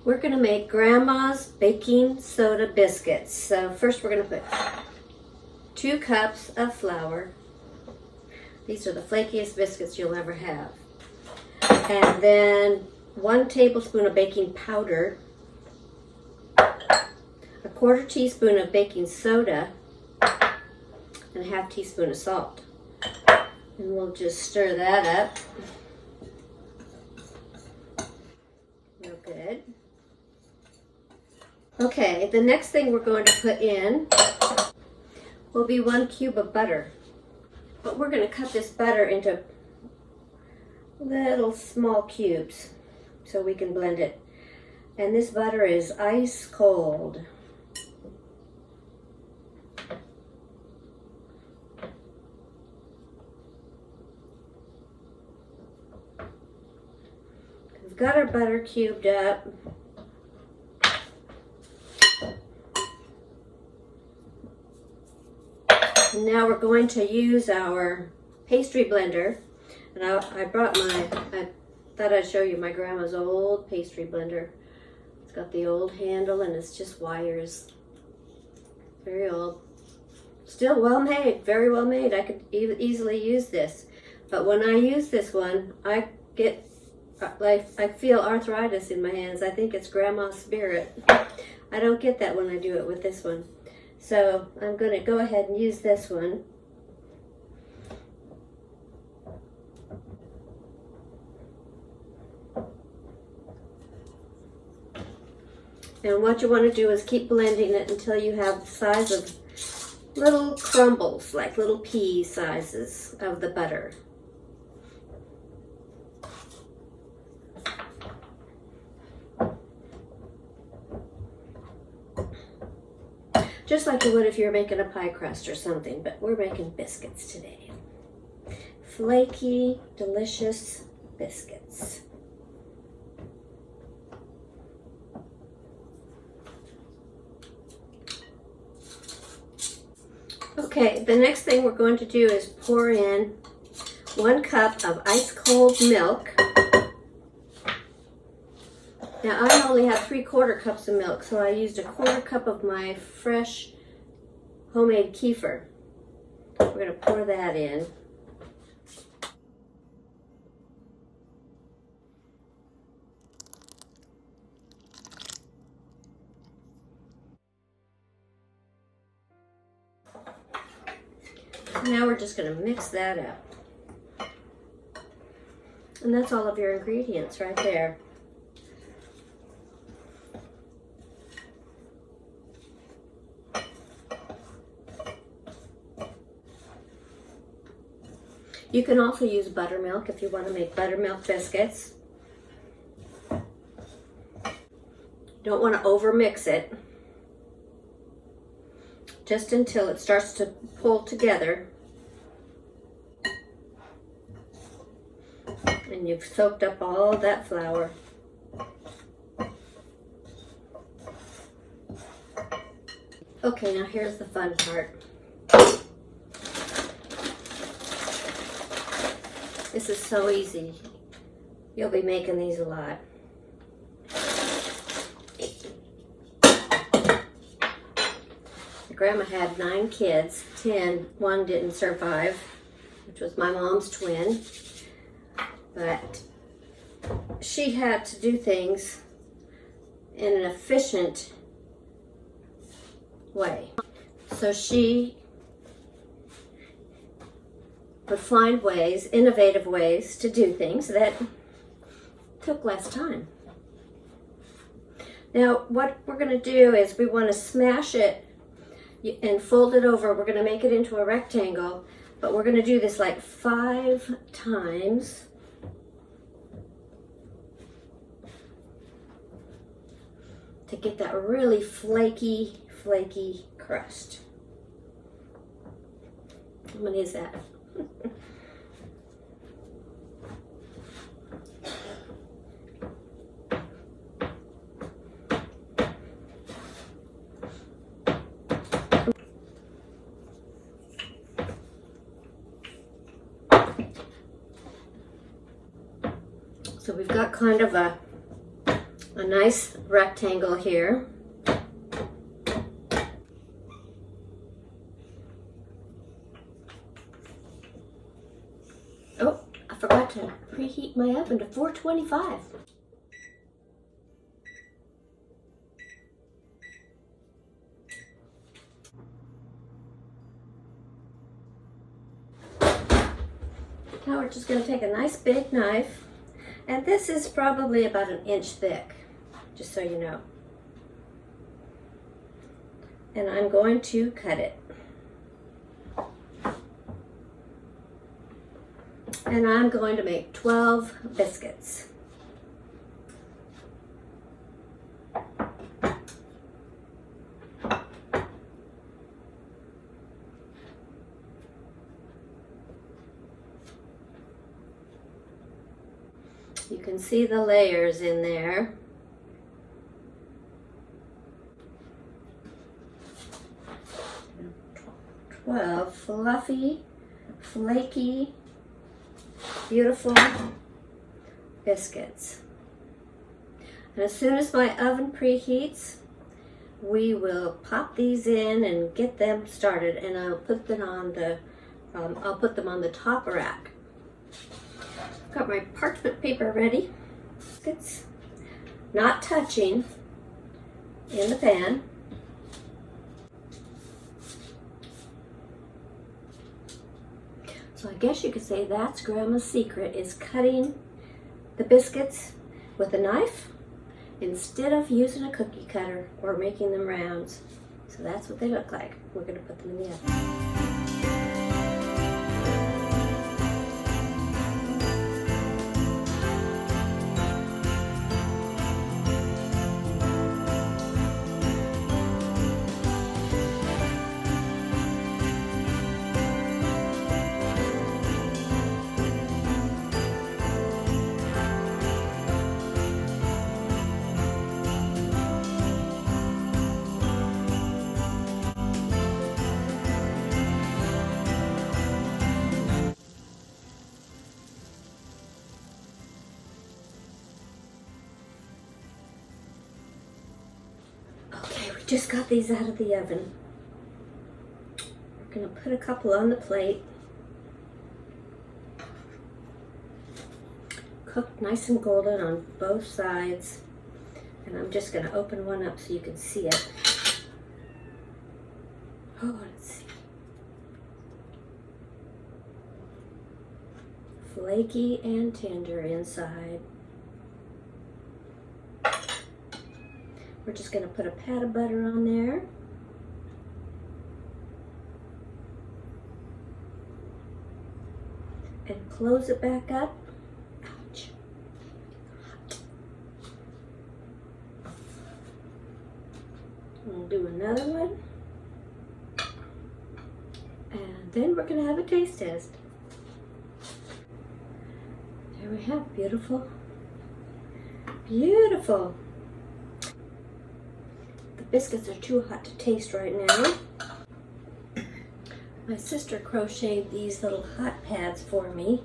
We're going to make Grandma's baking soda biscuits. So first we're going to put 2 cups of flour. These are the flakiest biscuits you'll ever have. And then 1 tablespoon of baking powder, 1/4 teaspoon of baking soda, and 1/2 teaspoon of salt. And we'll just stir that up. Real good. Okay, the next thing we're going to put in will be 1 cube of butter. But we're going to cut this butter into little small cubes so we can blend it. And this butter is ice cold. We've got our butter cubed up. And now we're going to use our pastry blender. And I brought I thought I'd show you my grandma's old pastry blender. It's got the old handle and it's just wires. Very old. Still well made, very well made. I could easily use this. But when I use this one, I feel arthritis in my hands. I think it's Grandma's spirit. I don't get that when I do it with this one. So I'm going to go ahead and use this one. And what you want to do is keep blending it until you have the size of little crumbles, like little pea sizes of the butter. Just like you would if you're making a pie crust or something, but we're making biscuits today. Flaky, delicious biscuits. Okay, the next thing we're going to do is pour in 1 cup of ice cold milk. Now I only have 3/4 cups of milk, so I used 1/4 cup of my fresh homemade kefir. We're going to pour that in. Now we're just going to mix that up. And that's all of your ingredients right there. You can also use buttermilk if you want to make buttermilk biscuits. You don't want to over mix it. Just until it starts to pull together. And you've soaked up all that flour. Okay, now here's the fun part. This is so easy. You'll be making these a lot. Grandma had 9 kids, 10. 1 didn't survive, which was my mom's twin. But she had to do things in an efficient way. So she would find ways, innovative ways to do things that took less time. Now, what we're going to do is we want to smash it and fold it over. We're going to make it into a rectangle, but we're going to do this like 5 times. To get that really flaky crust. How many is that? So we've got kind of a a nice rectangle here. Oh, I forgot to preheat my oven to 425. Now we're just going to take a nice big knife, and this is probably about 1 inch thick, just so you know. And I'm going to cut it. And I'm going to make 12 biscuits. You can see the layers in there. Well, fluffy, flaky, beautiful biscuits. And as soon as my oven preheats, we will pop these in and get them started, and I'll put them on the top rack. Got my parchment paper ready. Biscuits not touching in the pan. So I guess you could say that's Grandma's secret, is cutting the biscuits with a knife instead of using a cookie cutter or making them rounds. So that's what they look like. We're going to put them in the oven. Just got these out of the oven. We're going to put a couple on the plate. Cooked nice and golden on both sides. And I'm just going to open one up so you can see it. Oh, let's see. Flaky and tender inside. We're just going to put a pat of butter on there. And close it back up. Ouch. We'll do another one. And then we're going to have a taste test. There we have beautiful, beautiful. Biscuits are too hot to taste right now. My sister crocheted these little hot pads for me.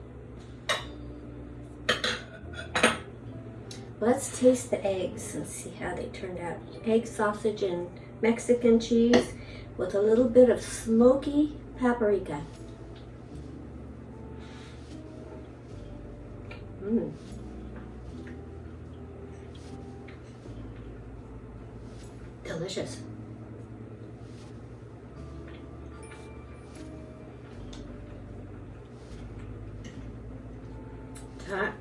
Let's taste the eggs and see how they turned out. Egg, sausage, and Mexican cheese with a little bit of smoky paprika. Delicious.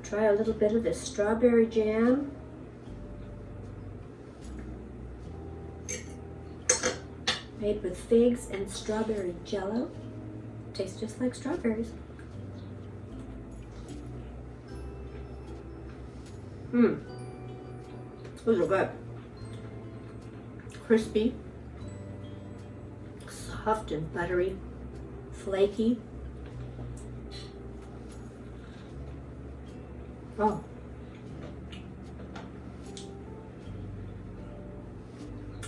Try a little bit of this strawberry jam. Made with figs and strawberry jello. Tastes just like strawberries. Those are good. Crispy, soft and buttery, flaky. Oh.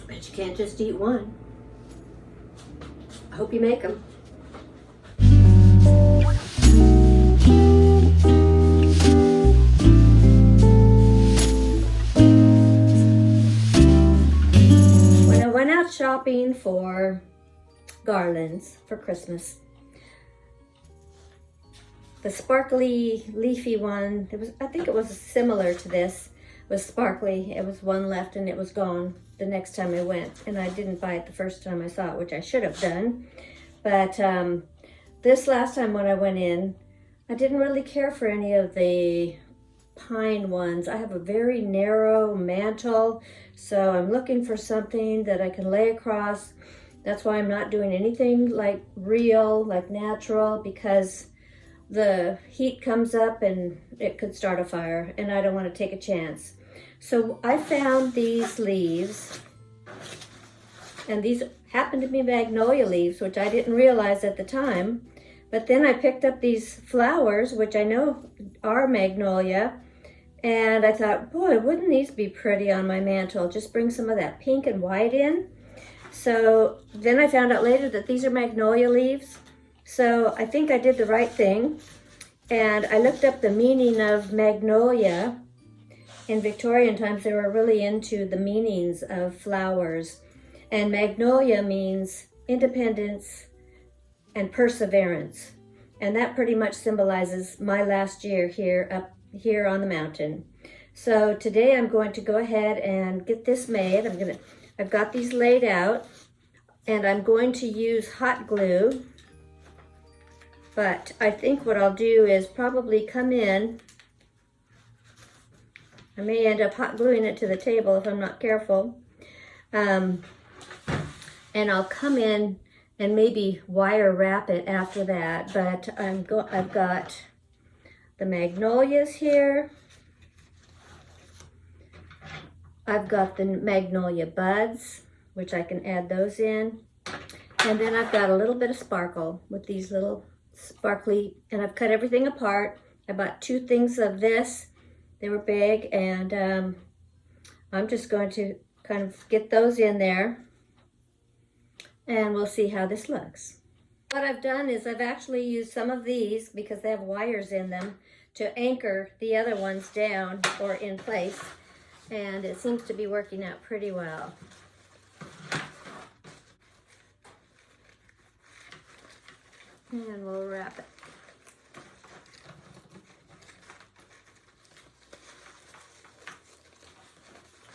Bet you can't just eat one. I hope you make them. shopping for garlands for Christmas. The sparkly leafy one, I think it was similar to this, was sparkly. It was one left and it was gone the next time I went, and I didn't buy it the first time I saw it, which I should have done. But this last time when I went in, I didn't really care for any of the pine ones. I have a very narrow mantel, so I'm looking for something that I can lay across. That's why I'm not doing anything like real, like natural, because the heat comes up and it could start a fire, and I don't want to take a chance. So I found these leaves, and these happen to be magnolia leaves, which I didn't realize at the time. But then I picked up these flowers, which I know are magnolia, and I thought, boy, wouldn't these be pretty on my mantle? Just bring some of that pink and white in. So then I found out later that these are magnolia leaves. So I think I did the right thing. And I looked up the meaning of magnolia. In Victorian times, they were really into the meanings of flowers. And magnolia means independence and perseverance. And that pretty much symbolizes my last year up here on the mountain. So today I'm going to go ahead and get this made. I've got these laid out, and I'm going to use hot glue. But I think what I'll do is probably come in. I may end up hot gluing it to the table if I'm not careful. And I'll come in and maybe wire wrap it after that. But I've got the magnolias here. I've got the magnolia buds, which I can add those in. And then I've got a little bit of sparkle with these little sparkly, and I've cut everything apart. I bought 2 things of this. They were big, and I'm just going to kind of get those in there, and we'll see how this looks. What I've done is I've actually used some of these, because they have wires in them, to anchor the other ones down or in place, and it seems to be working out pretty well. And we'll wrap it.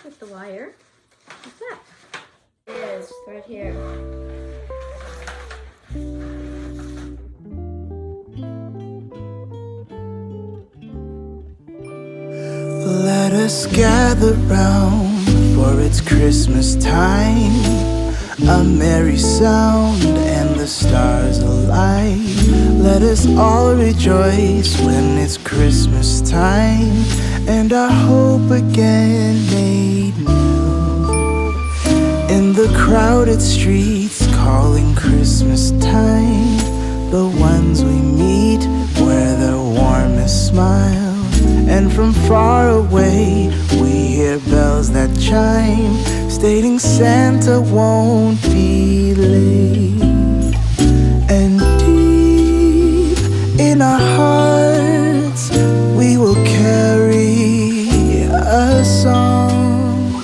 With the wire. What's that? It is right here. Let us gather round, for it's Christmas time. A merry sound and the stars alight. Let us all rejoice when it's Christmas time, and our hope again made new. In the crowded streets calling Christmas time, the ones we meet wear their warmest smile. And from far away we hear bells that chime, stating Santa won't be late. And deep in our hearts we will carry a song,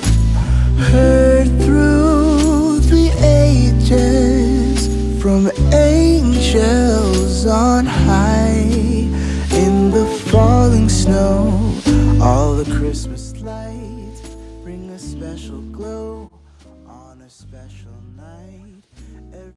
heard through the ages from angels on high. In the falling snow, all the Christmas lights bring a special glow on a special night.